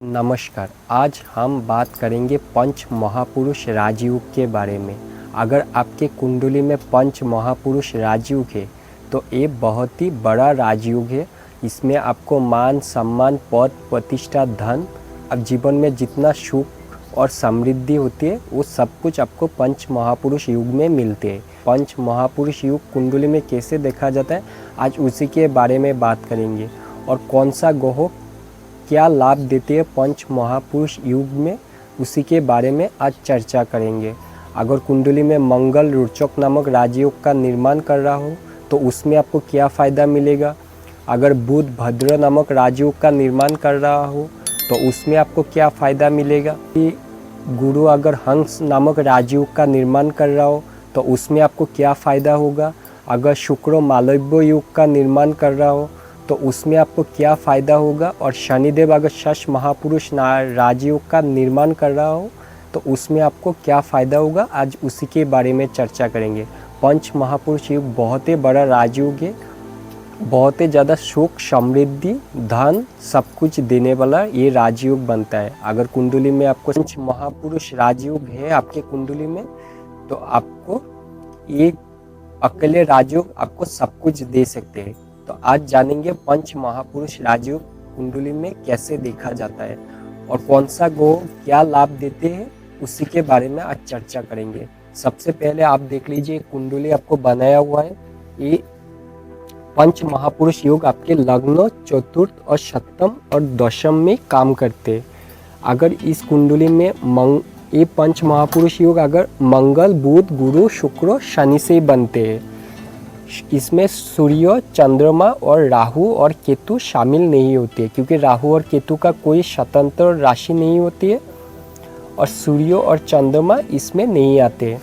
नमस्कार। आज हम बात करेंगे पंच महापुरुष राजयोग के बारे में। अगर आपके कुंडली में पंच महापुरुष राजयोग है तो ये बहुत ही बड़ा राजयोग है। इसमें आपको मान सम्मान पद प्रतिष्ठा धन अब जीवन में जितना सुख और समृद्धि होती है वो सब कुछ आपको पंच महापुरुष युग में मिलते हैं। पंच महापुरुष युग कुंडली में कैसे देखा जाता है आज उसी के बारे में बात करेंगे। और कौन सा ग्रह क्या लाभ देते हैं पंच महापुरुष युग में उसी के बारे में आज चर्चा करेंगे। अगर कुंडली में मंगल रोचक नामक राजयोग का निर्माण कर रहा हो तो उसमें आपको क्या फ़ायदा मिलेगा। अगर बुध भद्र नामक राजयोग का निर्माण कर रहा हो तो उसमें आपको क्या फ़ायदा मिलेगा। गुरु अगर हंस नामक राजयोग का निर्माण कर रहा हो तो उसमें आपको क्या फ़ायदा होगा। अगर शुक्र मालव्य युग का निर्माण कर रहा हो तो उसमें आपको क्या फ़ायदा होगा। और शनिदेव अगर षष्ठ महापुरुष राजयोग का निर्माण कर रहा हो तो उसमें आपको क्या फ़ायदा होगा। आज उसी के बारे में चर्चा करेंगे। पंच महापुरुष युग बहुत ही बड़ा राजयोग है, बहुत ही ज़्यादा सुख समृद्धि धन सब कुछ देने वाला ये राजयोग बनता है। अगर कुंडली में आपको पंच महापुरुष राजयोग है आपके कुंडली में तो आपको एक अकेले राजयोग आपको सब कुछ दे सकते हैं। तो आज जानेंगे पंच महापुरुष राजयोग कुंडली में कैसे देखा जाता है और कौन सा ग्रह क्या लाभ देते हैं उसी के बारे में आज चर्चा करेंगे। सबसे पहले आप देख लीजिए कुंडली आपको बनाया हुआ है। ये पंच महापुरुष योग आपके लग्न चतुर्थ और सप्तम और दशम में काम करते हैं। अगर इस कुंडली में ये पंच महापुरुष योग अगर मंगल बुध गुरु शुक्र शनि से बनते हैं, इसमें सूर्य चंद्रमा और राहु और केतु शामिल नहीं होते हैं क्योंकि राहु और केतु का कोई स्वतंत्र राशि नहीं होती है और सूर्य और चंद्रमा इसमें नहीं आते।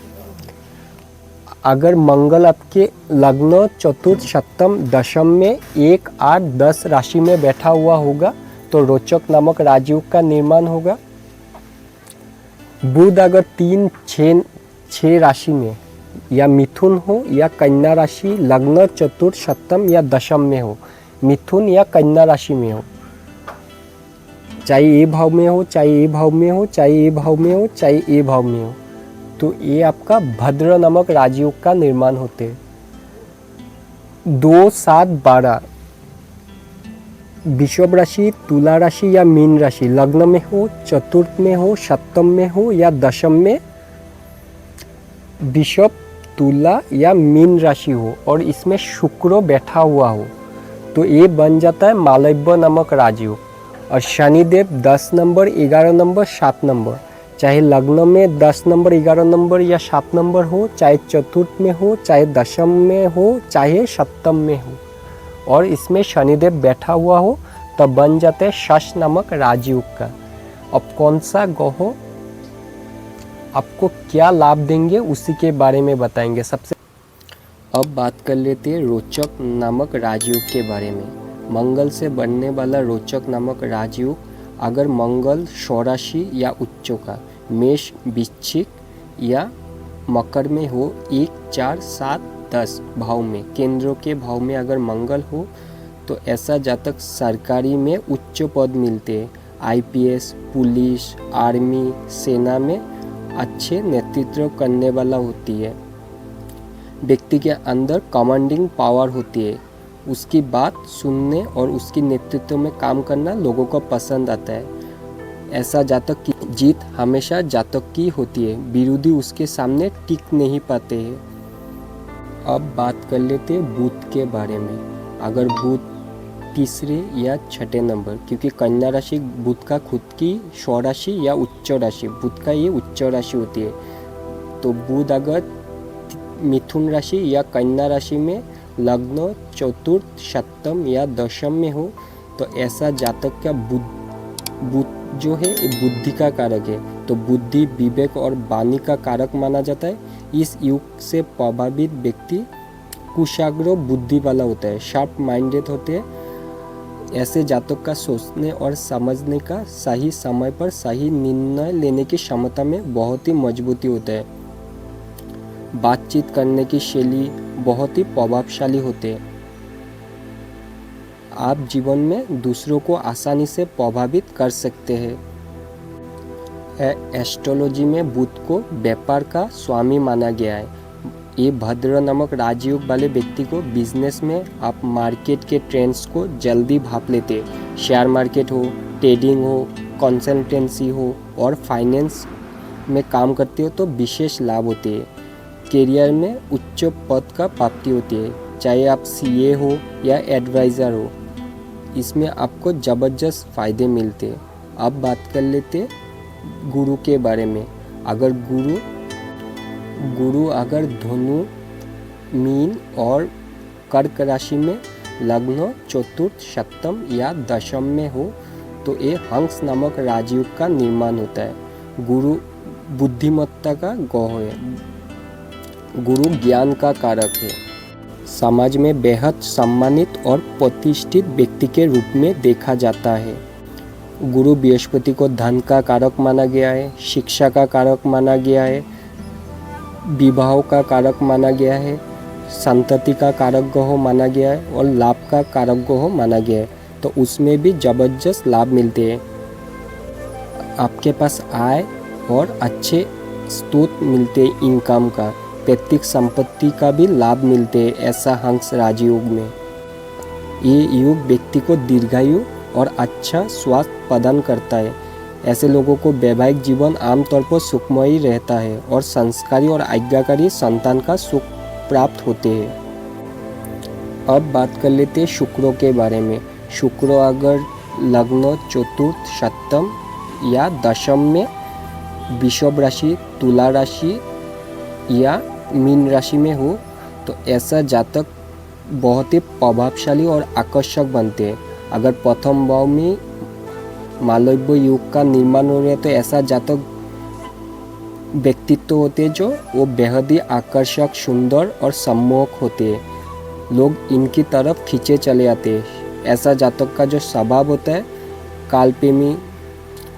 अगर मंगल आपके लग्न चतुर्थ सप्तम दशम में 1 8 10 राशि में बैठा हुआ होगा तो रोचक नामक राजयोग का निर्माण होगा। बुध अगर 3 6 राशि में या मिथुन हो या कन्या राशि लग्न चतुर्थ सप्तम या दशम में हो, मिथुन या कन्या राशि में हो, चाहे ए भाव में हो चाहे ए भाव में हो चाहे ए भाव में हो चाहे ए भाव में हो, तो ये आपका भद्र नामक राजयोग का निर्माण होते हैं। 2 7 12 वृषभ राशि तुला राशि या मीन राशि लग्न में हो चतुर्थ में हो सप्तम में हो या दशम में वृषभ तुला या मीन राशि हो और इसमें शुक्र बैठा हुआ हो तो ये बन जाता है मालव्य नामक राजयोग। और शनिदेव 10 नंबर 11 नंबर 7 नंबर चाहे लग्न में 10 नंबर 11 नंबर या 7 नंबर हो, चाहे चतुर्थ में हो चाहे दशम में हो चाहे सप्तम में हो और इसमें शनिदेव बैठा हुआ हो तब बन जाते हैं षष्ठ नामक राजयोग का। अब कौन सा ग्रह आपको क्या लाभ देंगे उसी के बारे में बताएंगे। अब बात कर लेते हैं रोचक नामक राजयोग के बारे में। मंगल से बनने वाला रोचक नामक राजयोग अगर मंगल स्वराशि या उच्चों का मेष वृश्चिक या मकर में हो 1 4 7 10 भाव में केंद्रों के भाव में अगर मंगल हो तो ऐसा जातक सरकारी में उच्च पद मिलते हैं। IPS पुलिस आर्मी सेना में अच्छे नेतृत्व करने वाला होती है। व्यक्ति के अंदर कमांडिंग पावर होती है, उसकी बात सुनने और उसकी नेतृत्व में काम करना लोगों को पसंद आता है। ऐसा जातक की जीत हमेशा जातक की होती है, विरोधी उसके सामने टिक नहीं पाते हैं। अब बात कर लेते हैं बुध के बारे में। अगर बुध तीसरे या छठे नंबर क्योंकि कन्या राशि बुध का खुद की स्वराशि या उच्च राशि बुध का ये उच्च राशि होती है तो बुध अगर मिथुन राशि या कन्या राशि में लग्न चतुर्थ सप्तम या दशम में हो तो ऐसा जातक का बुध जो है बुद्धि का कारक है तो बुद्धि विवेक और वाणी का कारक माना जाता है। इस युग से प्रभावित व्यक्ति कुशाग्र बुद्धि वाला होता है, शार्प माइंडेड होते हैं। ऐसे जातक का सोचने और समझने का सही समय पर सही निर्णय लेने की क्षमता में बहुत ही मजबूती होता है। बातचीत करने की शैली बहुत ही प्रभावशाली होते हैं। आप जीवन में दूसरों को आसानी से प्रभावित कर सकते हैं। एस्ट्रोलॉजी में बुध को व्यापार का स्वामी माना गया है। ये भद्र नामक राजयोग वाले व्यक्ति को बिजनेस में आप मार्केट के ट्रेंड्स को जल्दी भाप लेते। शेयर मार्केट हो, ट्रेडिंग हो, कंसल्टेंसी हो और फाइनेंस में काम करते हो तो विशेष लाभ होते हैं। करियर में उच्च पद का प्राप्ति होती है, चाहे आप सीए हो या एडवाइज़र हो, इसमें आपको ज़बरदस्त फ़ायदे मिलते हैं। अब बात कर लेते गुरु के बारे में। अगर गुरु अगर धनु, मीन और कर्क राशि में लग्न, चतुर्थ, सप्तम या दशम में हो तो ये हंस नामक राजयोग का निर्माण होता है। गुरु बुद्धिमत्ता का गौह है। गुरु ज्ञान का कारक है। समाज में बेहद सम्मानित और प्रतिष्ठित व्यक्ति के रूप में देखा जाता है। गुरु बृहस्पति को धन का कारक माना गया है, शिक्षा का कारक माना गया है, विवाह का कारक माना गया है, संतति का कारक ग्रह माना गया है और लाभ का कारक ग्रह माना गया है। तो उसमें भी ज़बरदस्त लाभ मिलते हैं। आपके पास आय और अच्छे स्रोत मिलते हैं इनकम का, पैतृक संपत्ति का भी लाभ मिलते हैं ऐसा हंस राजयोग में। ये योग व्यक्ति को दीर्घायु और अच्छा स्वास्थ्य प्रदान करता है। ऐसे लोगों को वैवाहिक जीवन आमतौर पर सुखमय रहता है और संस्कारी और आज्ञाकारी संतान का सुख प्राप्त होते हैं। अब बात कर लेते हैं शुक्र के बारे में। शुक्र अगर लग्न, चतुर्थ, सप्तम या दशम में वृषभ राशि, तुला राशि या मीन राशि में हो तो ऐसा जातक बहुत ही प्रभावशाली और आकर्षक बनते हैं। अगर प्रथम भाव में मालव्य योग का निर्माण हो रहा है तो ऐसा जातक व्यक्तित्व होते हैं जो वो बेहद ही आकर्षक, सुंदर और सम्मोहक होते हैं। लोग इनकी तरफ खींचे चले आते हैं। ऐसा जातक का जो स्वभाव होता है कालप्रेमी,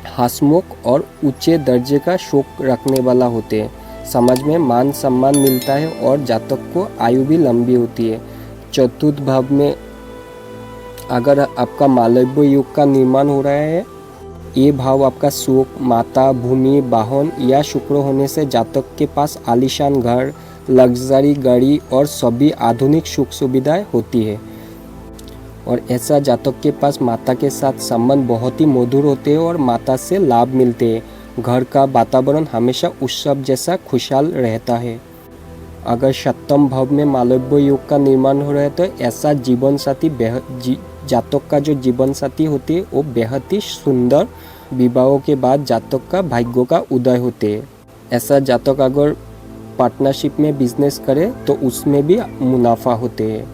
हंसमुख और ऊंचे दर्जे का शौक रखने वाला होते हैं। समाज में मान सम्मान मिलता है और जातक को आयु भी लंबी होती है। चतुर्थ भाव में अगर आपका मालव्य योग का निर्माण हो रहा है, ये भाव आपका सुख, माता, भूमि, वाहन या शुक्र होने से जातक के पास आलीशान घर, लग्जरी गाड़ी और सभी आधुनिक सुख सुविधाएं होती है। और ऐसा जातक के पास माता के साथ संबंध बहुत ही मधुर होते हैं और माता से लाभ मिलते हैं। घर का वातावरण हमेशा उत्सव जैसा खुशहाल रहता है। अगर सप्तम भाव में मालव्य योग का निर्माण हो रहा है तो ऐसा जीवन साथी जातक का जो जीवन साथी होते हैं वो बेहद ही सुंदर, विवाह के बाद जातक का भाग्य का उदय होते हैं। ऐसा जातक अगर पार्टनरशिप में बिजनेस करे तो उसमें भी मुनाफा होते हैं।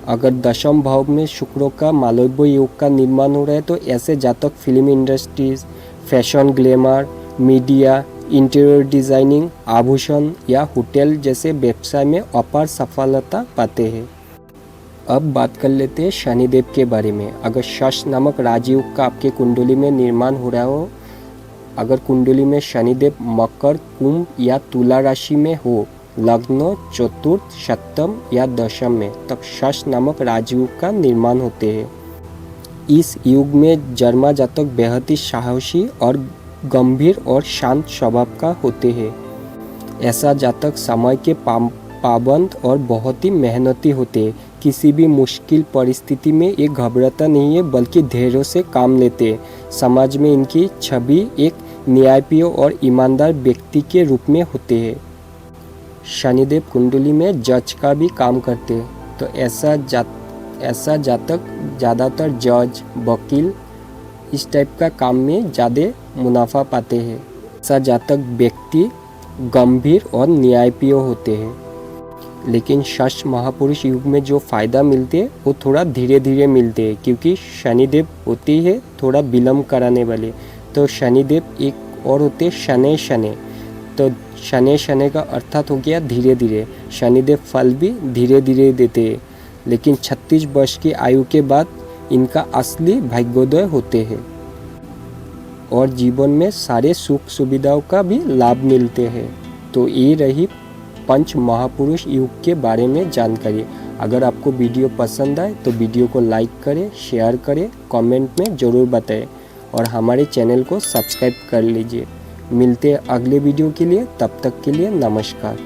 अगर दशम भाव में शुक्र का मालव्य योग का निर्माण हो रहा है तो ऐसे जातक film industries, fashion, glamour, media, interior designing, आभूषण या होटल जैसे व्यवसाय में अपार सफलता पाते हैं। अब बात कर लेते हैं शनिदेव के बारे में। अगर शश नामक राजयोग का आपके कुंडली में निर्माण हो रहा हो, अगर कुंडली में शनिदेव मकर, कुंभ या तुला राशि में हो, लग्न, चतुर्थ, सप्तम या दशम में, तब शश नामक राजयोग का निर्माण होते हैं। इस युग में जन्मा जातक बेहद ही साहसी और गंभीर और शांत स्वभाव का होते हैं। ऐसा जातक समय के पाबंद और बहुत ही मेहनती होते हैं। किसी भी मुश्किल परिस्थिति में ये घबराता नहीं है बल्कि धैर्य से काम लेते हैं। समाज में इनकी छवि एक न्यायप्रिय और ईमानदार व्यक्ति के रूप में होते हैं। शनिदेव कुंडली में जज का भी काम करते हैं तो ऐसा जातक ज़्यादातर जज, वकील इस टाइप का काम में ज़्यादा मुनाफा पाते हैं। ऐसा जातक व्यक्ति गंभीर और न्यायप्रिय होते हैं। लेकिन शश महापुरुष युग में जो फ़ायदा मिलते हैं वो थोड़ा धीरे धीरे मिलते हैं क्योंकि शनिदेव होती है थोड़ा विलम्ब कराने वाले। तो शनिदेव एक और होते हैं शनै शनै। तो शनै शनै का अर्थात हो गया धीरे धीरे। शनिदेव फल भी धीरे धीरे देते हैं लेकिन 36 वर्ष की आयु के बाद इनका असली भाग्योदय होते हैं और जीवन में सारे सुख सुविधाओं का भी लाभ मिलते हैं। तो ये रही पंच महापुरुष युग के बारे में जानकारी। अगर आपको वीडियो पसंद आए तो वीडियो को लाइक करें, शेयर करें, कमेंट में ज़रूर बताएं और हमारे चैनल को सब्सक्राइब कर लीजिए। मिलते हैं अगले वीडियो के लिए, तब तक के लिए नमस्कार।